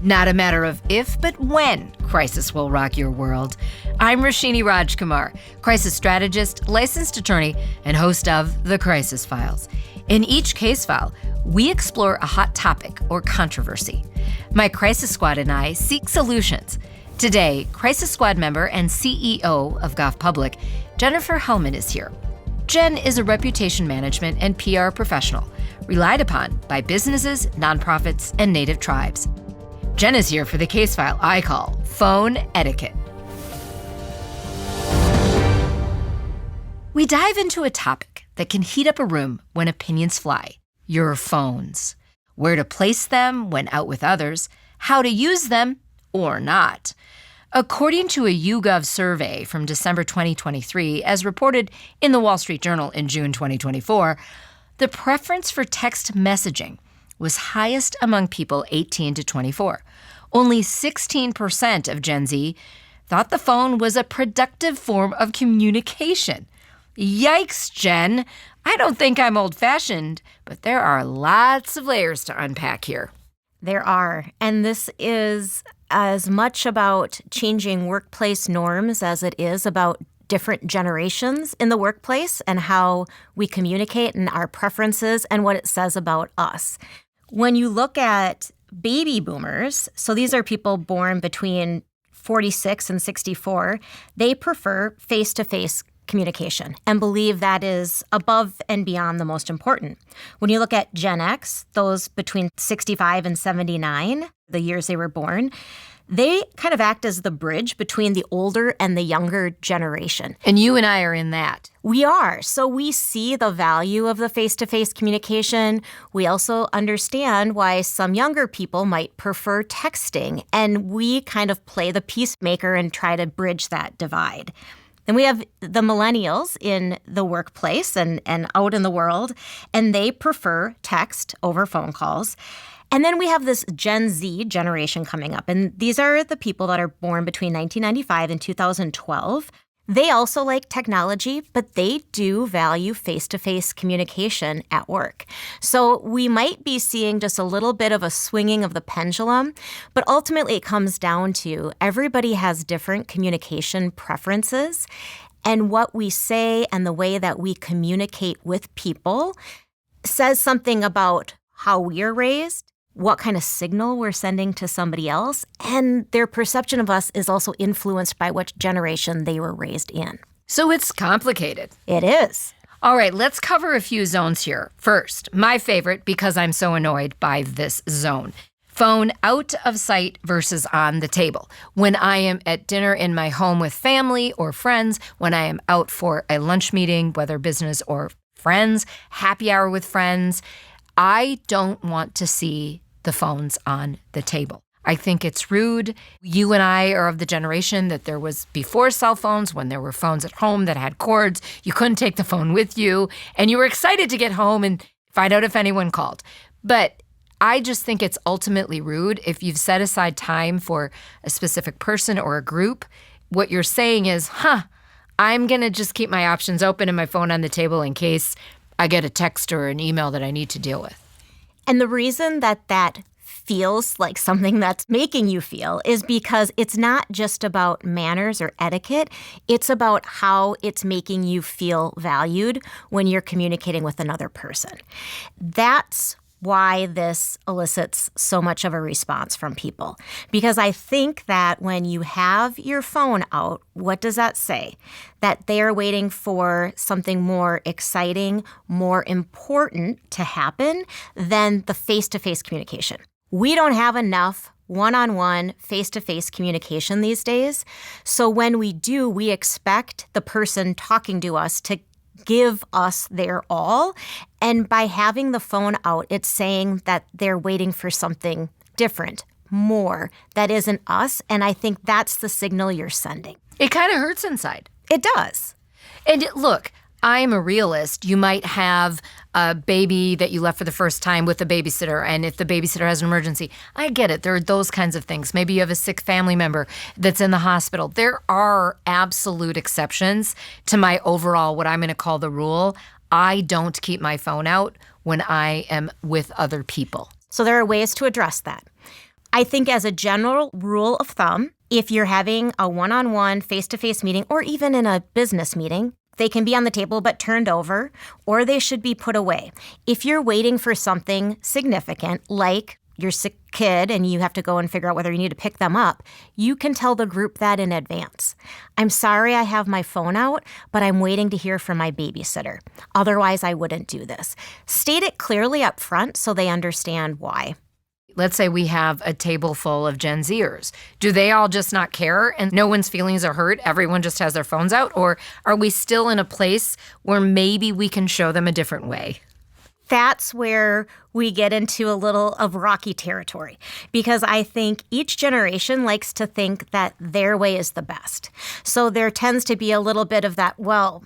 Not a matter of if, but when crisis will rock your world. I'm Rashini Rajkumar, crisis strategist, licensed attorney, and host of The Crisis Files. In each case file, we explore a hot topic or controversy. My Crisis Squad and I seek solutions. Today, Crisis Squad member and CEO of Goff Public, Jennifer Hellman, is here. Jen is a reputation management and PR professional, relied upon by businesses, nonprofits, and native tribes. Jen is here for the case file I call Phone Etiquette. We dive into a topic that can heat up a room when opinions fly: your phones. Where to place them when out with others, how to use them or not. According to a YouGov survey from December 2023, as reported in the Wall Street Journal in June 2024, the preference for text messaging was highest among people 18 to 24. Only 16% of Gen Z thought the phone was a productive form of communication. Yikes, Jen. I don't think I'm old-fashioned, but there are lots of layers to unpack here. There are, and this is as much about changing workplace norms as it is about different generations in the workplace and how we communicate and our preferences and what it says about us. When you look at baby boomers, so these are people born between 46 and 64, they prefer face-to-face communication and believe that is above and beyond the most important. When you look at Gen X, those between 65 and 79, the years they were born, they kind of act as the bridge between the older and the younger generation. And you and I are in that. We are. So we see the value of the face-to-face communication. We also understand why some younger people might prefer texting. And we kind of play the peacemaker and try to bridge that divide. Then we have the millennials in the workplace and out in the world, and they prefer text over phone calls. And then we have this Gen Z generation coming up, and these are the people that are born between 1995 and 2012. They also like technology, but they do value face-to-face communication at work. So we might be seeing just a little bit of a swinging of the pendulum, but ultimately it comes down to everybody has different communication preferences, and what we say and the way that we communicate with people says something about how we are raised, what kind of signal we're sending to somebody else, and their perception of us is also influenced by which generation they were raised in. So it's complicated. It is. All right, let's cover a few zones here. First, my favorite, because I'm so annoyed by this zone. Phone out of sight versus on the table. When I am at dinner in my home with family or friends, when I am out for a lunch meeting, whether business or friends, happy hour with friends, I don't want to see the phones on the table. I think it's rude. You and I are of the generation that there was before cell phones, when there were phones at home that had cords. You couldn't take the phone with you, and you were excited to get home and find out if anyone called. But I just think it's ultimately rude if you've set aside time for a specific person or a group. What you're saying is, I'm going to just keep my options open and my phone on the table in case I get a text or an email that I need to deal with. And the reason that feels like something that's making you feel is because it's not just about manners or etiquette. It's about how it's making you feel valued when you're communicating with another person. That's why this elicits so much of a response from people. Because I think that when you have your phone out, what does that say? That they're waiting for something more exciting, more important to happen than the face-to-face communication. We don't have enough one-on-one, face-to-face communication these days. So when we do, we expect the person talking to us to give us their all. And by having the phone out, it's saying that they're waiting for something different, more, that isn't us. And I think that's the signal you're sending. It kind of hurts inside. It does. And look, I'm a realist. You might have a baby that you left for the first time with a babysitter, and if the babysitter has an emergency, I get it. There are those kinds of things. Maybe you have a sick family member that's in the hospital. There are absolute exceptions to my overall, what I'm going to call the rule. I don't keep my phone out when I am with other people. So there are ways to address that. I think as a general rule of thumb, if you're having a one-on-one face-to-face meeting or even in a business meeting, they can be on the table but turned over, or they should be put away. If you're waiting for something significant, like your sick kid and you have to go and figure out whether you need to pick them up, you can tell the group that in advance. I'm sorry I have my phone out, but I'm waiting to hear from my babysitter. Otherwise, I wouldn't do this. State it clearly up front so they understand why. Let's say we have a table full of Gen Zers. Do they all just not care and no one's feelings are hurt? Everyone just has their phones out? Or are we still in a place where maybe we can show them a different way? That's where we get into a little of rocky territory, because I think each generation likes to think that their way is the best. So there tends to be a little bit of that, well,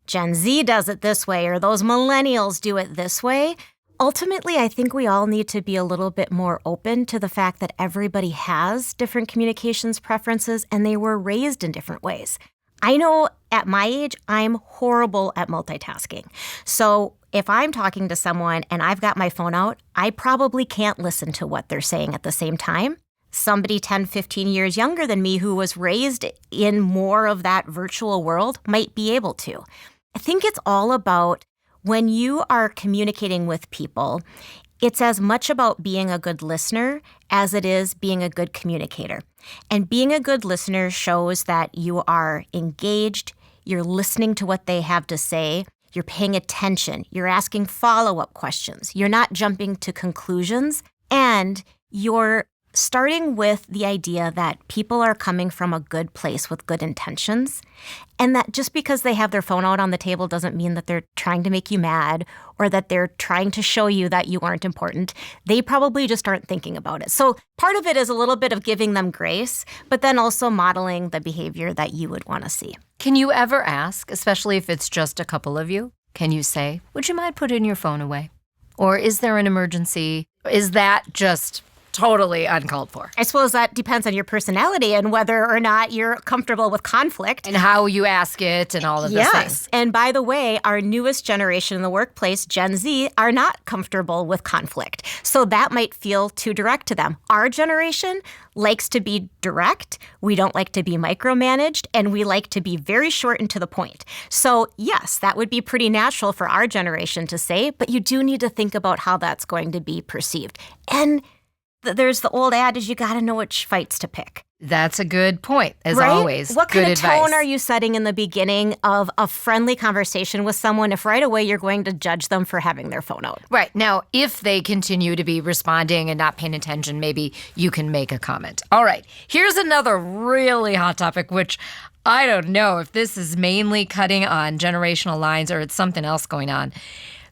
Gen Z does it this way, or those millennials do it this way. Ultimately, I think we all need to be a little bit more open to the fact that everybody has different communications preferences and they were raised in different ways. I know at my age, I'm horrible at multitasking. So if I'm talking to someone and I've got my phone out, I probably can't listen to what they're saying at the same time. Somebody 10, 15 years younger than me who was raised in more of that virtual world might be able to. I think it's all about when you are communicating with people, it's as much about being a good listener as it is being a good communicator. And being a good listener shows that you are engaged, you're listening to what they have to say, you're paying attention, you're asking follow-up questions, you're not jumping to conclusions, and you're starting with the idea that people are coming from a good place with good intentions, and that just because they have their phone out on the table doesn't mean that they're trying to make you mad or that they're trying to show you that you aren't important. They probably just aren't thinking about it. So part of it is a little bit of giving them grace, but then also modeling the behavior that you would want to see. Can you ever ask, especially if it's just a couple of you, can you say, would you mind putting your phone away? Or is there an emergency? Is that just totally uncalled for? I suppose that depends on your personality and whether or not you're comfortable with conflict. And how you ask it and all of those things. Yes. And by the way, our newest generation in the workplace, Gen Z, are not comfortable with conflict. So that might feel too direct to them. Our generation likes to be direct. We don't like to be micromanaged, and we like to be very short and to the point. So yes, that would be pretty natural for our generation to say, but you do need to think about how that's going to be perceived. And there's the old adage, you got to know which fights to pick. That's a good point, as right? always. What kind good of tone advice. are you setting in the beginning of a friendly conversation with someone if right away you're going to judge them for having their phone out? Right. Now, if they continue to be responding and not paying attention, maybe you can make a comment. All right. Here's another really hot topic, which I don't know if this is mainly cutting on generational lines or it's something else going on.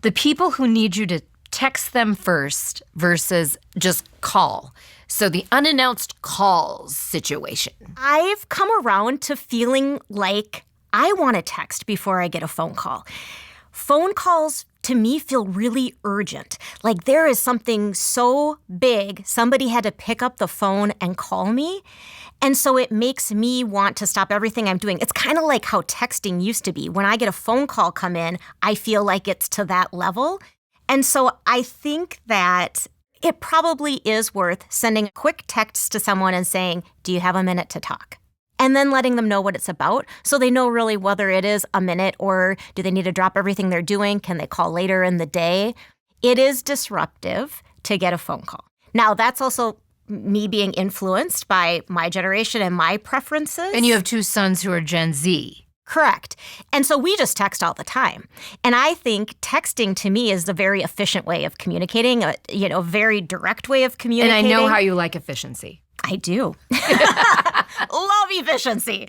The people who need you to text them first versus just call. So the unannounced calls situation. I've come around to feeling like I want to text before I get a phone call. Phone calls to me feel really urgent. Like there is something so big, somebody had to pick up the phone and call me. And so it makes me want to stop everything I'm doing. It's kind of like how texting used to be. When I get a phone call come in, I feel like it's to that level. And so I think that it probably is worth sending a quick text to someone and saying, do you have a minute to talk? And then letting them know what it's about so they know really whether it is a minute or do they need to drop everything they're doing? Can they call later in the day? It is disruptive to get a phone call. Now, that's also me being influenced by my generation and my preferences. And you have two sons who are Gen Z. Correct. And so we just text all the time. And I think texting to me is a very efficient way of communicating, a very direct way of communicating. And I know how you like efficiency. I do. Love efficiency.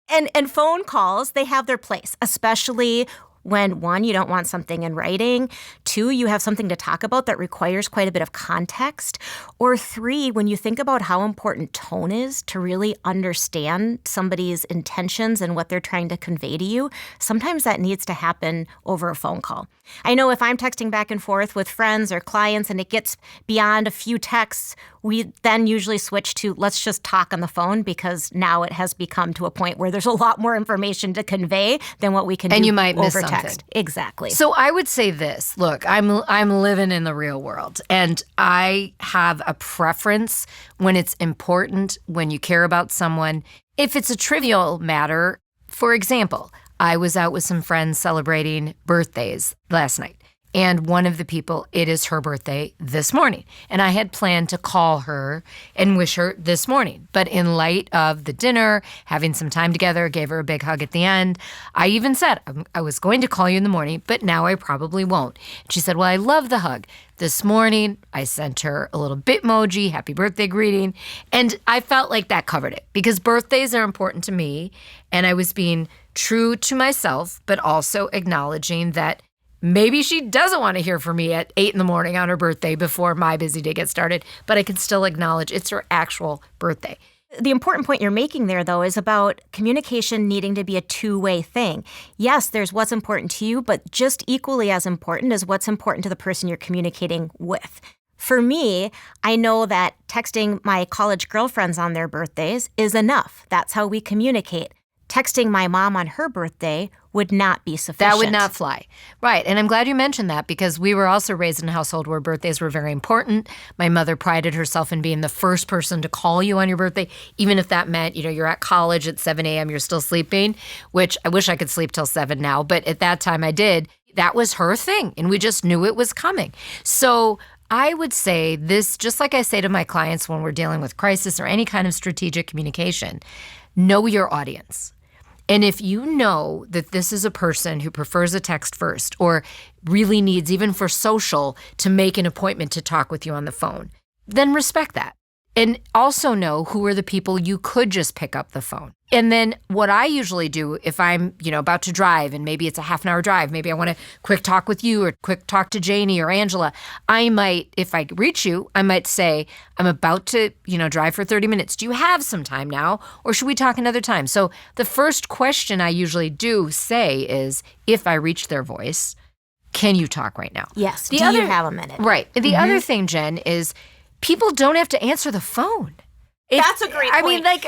And phone calls, they have their place, especially when, one, you don't want something in writing, two, you have something to talk about that requires quite a bit of context, or three, when you think about how important tone is to really understand somebody's intentions and what they're trying to convey to you, sometimes that needs to happen over a phone call. I know if I'm texting back and forth with friends or clients and it gets beyond a few texts, we then usually switch to let's just talk on the phone because now it has become to a point where there's a lot more information to convey than what we can do over text. And you might miss something. text. Exactly. So I would say this. Look, I'm living in the real world, and I have a preference when it's important, when you care about someone. If it's a trivial matter, for example, I was out with some friends celebrating birthdays last night. And one of the people, it is her birthday this morning. And I had planned to call her and wish her this morning. But in light of the dinner, having some time together, gave her a big hug at the end. I even said, I was going to call you in the morning, but now I probably won't. She said, well, I love the hug. This morning, I sent her a little Bitmoji, happy birthday greeting. And I felt like that covered it because birthdays are important to me. And I was being true to myself, but also acknowledging that maybe she doesn't want to hear from me at 8 a.m. on her birthday before my busy day gets started, but I can still acknowledge it's her actual birthday. The important point you're making there, though, is about communication needing to be a two-way thing. Yes, there's what's important to you, but just equally as important is what's important to the person you're communicating with. For me, I know that texting my college girlfriends on their birthdays is enough. That's how we communicate. Texting my mom on her birthday would not be sufficient. That would not fly. Right. And I'm glad you mentioned that because we were also raised in a household where birthdays were very important. My mother prided herself in being the first person to call you on your birthday, even if that meant, you're at college at 7 a.m., you're still sleeping, which I wish I could sleep till 7 now. But at that time I did. That was her thing. And we just knew it was coming. So I would say this, just like I say to my clients when we're dealing with crisis or any kind of strategic communication, know your audience. And if you know that this is a person who prefers a text first or really needs, even for social, to make an appointment to talk with you on the phone, then respect that. And also know who are the people you could just pick up the phone. And then what I usually do if I'm, about to drive and maybe it's a half an hour drive, maybe I want to quick talk with you or quick talk to Janie or Angela, I might, if I reach you, I might say, I'm about to, drive for 30 minutes. Do you have some time now or should we talk another time? So the first question I usually do say is, if I reach their voice, can you talk right now? Yes. Do you have a minute? Right. The other thing, Jen, is people don't have to answer the phone. That's a great point. I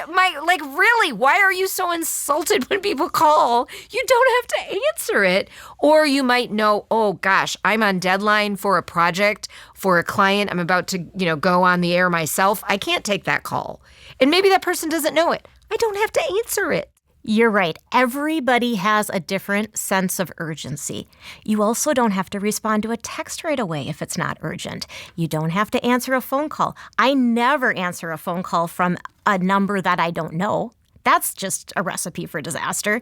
mean, really, why are you so insulted when people call? You don't have to answer it. Or you might know, oh gosh, I'm on deadline for a project, for a client. I'm about to, go on the air myself. I can't take that call. And maybe that person doesn't know it. I don't have to answer it. You're right. Everybody has a different sense of urgency. You also don't have to respond to a text right away if it's not urgent. You don't have to answer a phone call. I never answer a phone call from a number that I don't know. That's just a recipe for disaster.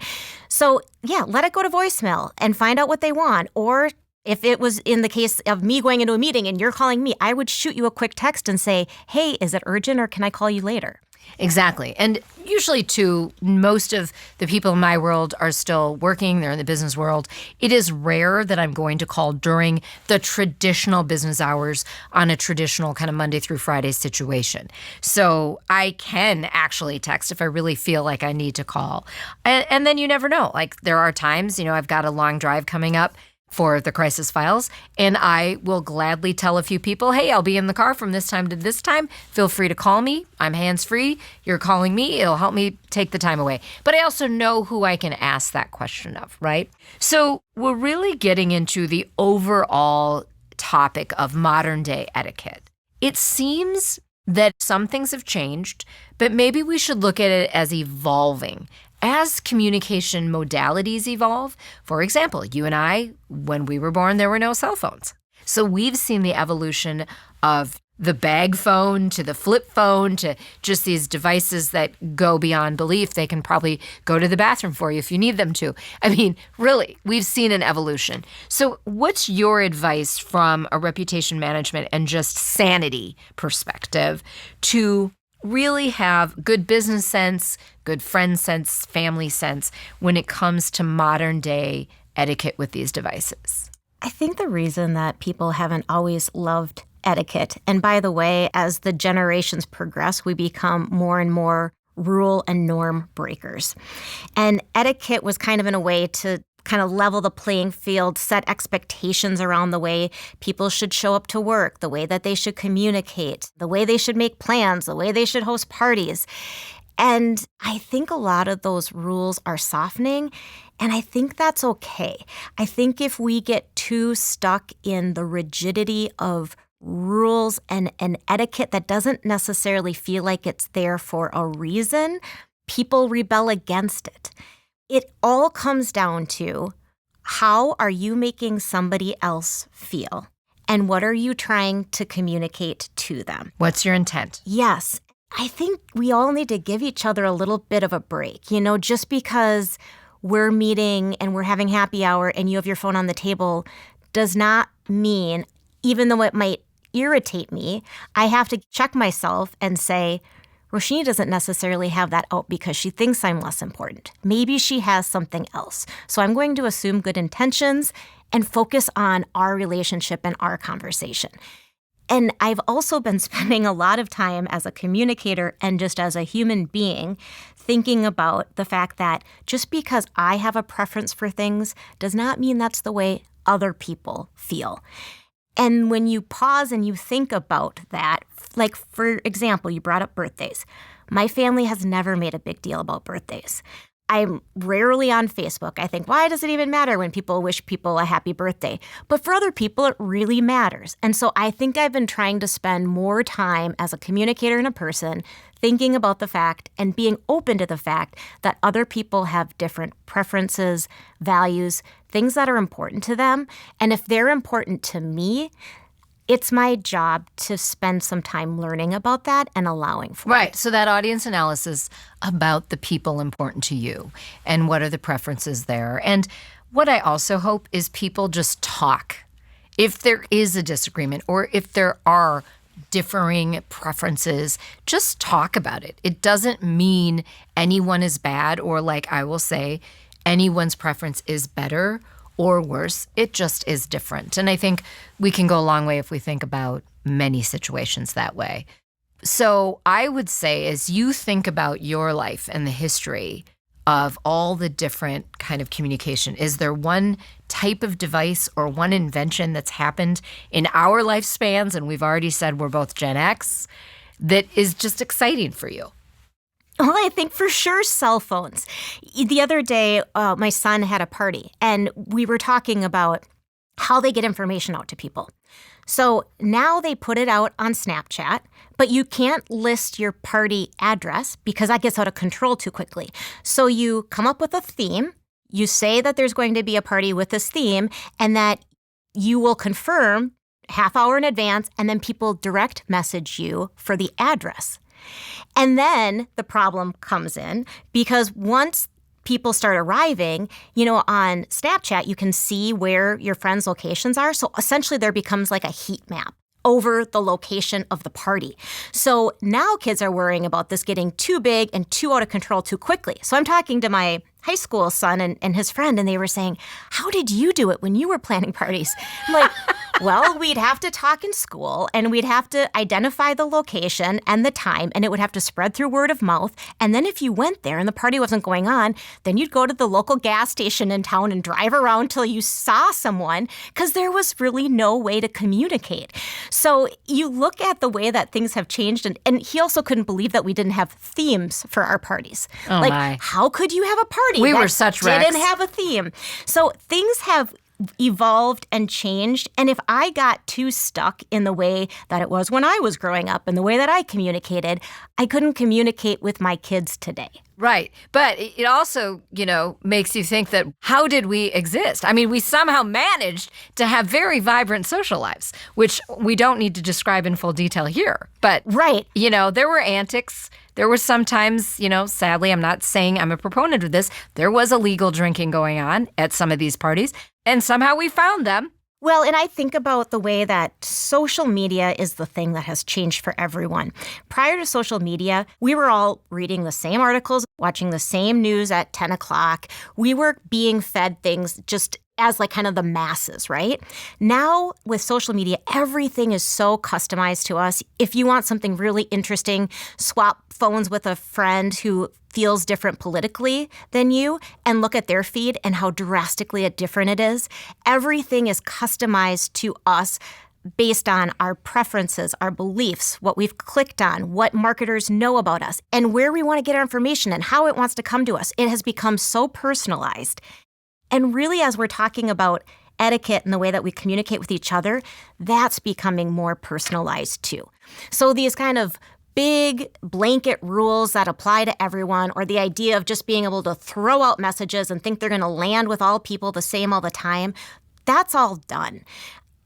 So, yeah, let it go to voicemail and find out what they want. Or if it was in the case of me going into a meeting and you're calling me, I would shoot you a quick text and say, hey, is it urgent or can I call you later? Exactly. And usually, too, most of the people in my world are still working. They're in the business world. It is rare that I'm going to call during the traditional business hours on a traditional kind of Monday through Friday situation. So I can actually text if I really feel like I need to call. And then you never know. Like there are times, I've got a long drive coming up for the crisis files, and I will gladly tell a few people, hey, I'll be in the car from this time to this time. Feel free to call me. I'm hands-free. You're calling me. It'll help me take the time away. But I also know who I can ask that question of, right? So we're really getting into the overall topic of modern day etiquette. It seems that some things have changed, but maybe we should look at it as evolving. As communication modalities evolve, for example, you and I, when we were born, there were no cell phones. So we've seen the evolution of the bag phone to the flip phone to just these devices that go beyond belief. They can probably go to the bathroom for you if you need them to. I mean, really, we've seen an evolution. So what's your advice from a reputation management and just sanity perspective to really have good business sense, good friend sense, family sense when it comes to modern day etiquette with these devices? I think the reason that people haven't always loved etiquette, and by the way, as the generations progress, we become more and more rule and norm breakers. And etiquette was kind of in a way to kind of level the playing field, set expectations around the way people should show up to work, the way that they should communicate, the way they should make plans, the way they should host parties. And I think a lot of those rules are softening, and I think that's okay. I think if we get too stuck in the rigidity of rules and etiquette that doesn't necessarily feel like it's there for a reason, people rebel against it. It all comes down to, how are you making somebody else feel? And what are you trying to communicate to them? What's your intent? Yes. I think we all need to give each other a little bit of a break. You know, just because we're meeting and we're having happy hour and you have your phone on the table does not mean, even though it might irritate me, I have to check myself and say, Roshini doesn't necessarily have that out because she thinks I'm less important. Maybe she has something else. So I'm going to assume good intentions and focus on our relationship and our conversation. And I've also been spending a lot of time as a communicator and just as a human being thinking about the fact that just because I have a preference for things does not mean that's the way other people feel. And when you pause and you think about that, like, for example, you brought up birthdays. My family has never made a big deal about birthdays. I'm rarely on Facebook. I think, why does it even matter when people wish people a happy birthday? But for other people, it really matters. And so I think I've been trying to spend more time as a communicator and a person thinking about the fact and being open to the fact that other people have different preferences, values, things that are important to them. And if they're important to me, it's my job to spend some time learning about that and allowing for it. Right. So that audience analysis about the people important to you and what are the preferences there. And what I also hope is people just talk. If there is a disagreement or if there are differing preferences, just talk about it. It doesn't mean anyone is bad or, like I will say, anyone's preference is better or worse. It just is different. And I think we can go a long way if we think about many situations that way. So I would say, as you think about your life and the history of all the different kind of communication, is there one type of device or one invention that's happened in our lifespans, and we've already said we're both Gen X, that is just exciting for you? Well, I think for sure cell phones. The other day, my son had a party, and we were talking about how they get information out to people. So now they put it out on Snapchat, but you can't list your party address because that gets out of control too quickly. So you come up with a theme, you say that there's going to be a party with this theme, and that you will confirm half hour in advance, and then people direct message you for the address. And then the problem comes in because once people start arriving, you know, on Snapchat, you can see where your friends' locations are. So essentially there becomes like a heat map over the location of the party. So now kids are worrying about this getting too big and too out of control too quickly. So I'm talking to my high school son and his friend, and they were saying, how did you do it when you were planning parties? I'm like, well, we'd have to talk in school, and we'd have to identify the location and the time, and it would have to spread through word of mouth. And then if you went there and the party wasn't going on, then you'd go to the local gas station in town and drive around till you saw someone, because there was really no way to communicate. So you look at the way that things have changed, and he also couldn't believe that we didn't have themes for our parties. Oh, like, my. How could you have a party We that were such wrecks. didn't have a theme? So things have evolved and changed. And if I got too stuck in the way that it was when I was growing up and the way that I communicated, I couldn't communicate with my kids today. Right. But it also, you know, makes you think that how did we exist? I mean, we somehow managed to have very vibrant social lives, which we don't need to describe in full detail here. But, right. You know, there were antics. There were sometimes, you know, sadly, I'm not saying I'm a proponent of this. There was illegal drinking going on at some of these parties, and somehow we found them. Well, and I think about the way that social media is the thing that has changed for everyone. Prior to social media, we were all reading the same articles, watching the same news at 10 o'clock. We were being fed things just as like kind of the masses, right? Now with social media, everything is so customized to us. If you want something really interesting, swap phones with a friend who feels different politically than you and look at their feed and how drastically different it is. Everything is customized to us based on our preferences, our beliefs, what we've clicked on, what marketers know about us, and where we want to get our information and how it wants to come to us. It has become so personalized. And really, as we're talking about etiquette and the way that we communicate with each other, that's becoming more personalized too. So these kind of big blanket rules that apply to everyone, or the idea of just being able to throw out messages and think they're going to land with all people the same all the time, that's all done.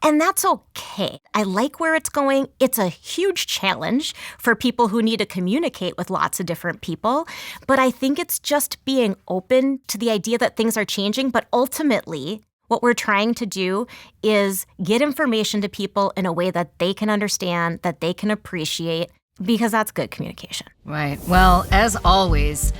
And that's okay. I like where it's going. It's a huge challenge for people who need to communicate with lots of different people. But I think it's just being open to the idea that things are changing. But ultimately, what we're trying to do is get information to people in a way that they can understand, that they can appreciate, because that's good communication. Right. Well, as always,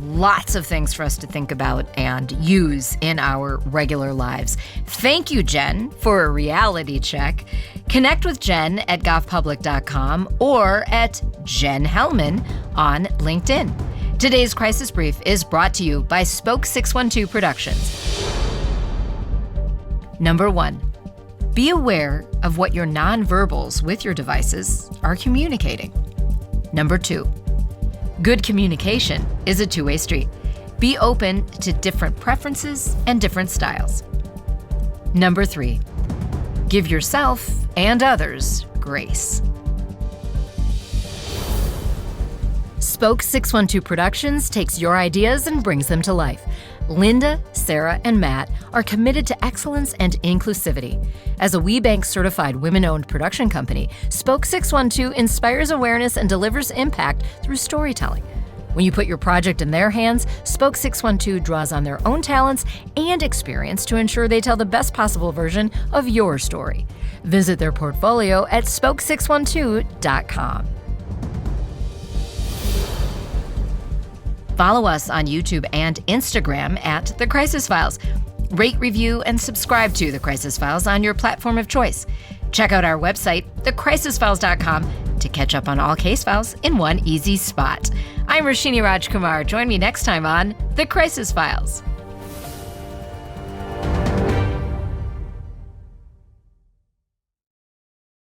lots of things for us to think about and use in our regular lives. Thank you, Jen, for a reality check. Connect with Jen at govpublic.com or at Jen Hellman on LinkedIn. Today's Crisis Brief is brought to you by Spoke 612 Productions. Number 1. Be aware of what your nonverbals with your devices are communicating. Number 2. Good communication is a two-way street. Be open to different preferences and different styles. Number 3. Give yourself and others grace. Spoke 612 Productions takes your ideas and brings them to life. Linda, Sarah, and Matt are committed to excellence and inclusivity. As a WeBank certified women-owned production company, Spoke 612 inspires awareness and delivers impact through storytelling. When you put your project in their hands, Spoke 612 draws on their own talents and experience to ensure they tell the best possible version of your story. Visit their portfolio at spoke612.com. Follow us on YouTube and Instagram at The Crisis Files. Rate, review, and subscribe to The Crisis Files on your platform of choice. Check out our website, thecrisisfiles.com, to catch up on all case files in one easy spot. I'm Roshini Rajkumar. Join me next time on The Crisis Files.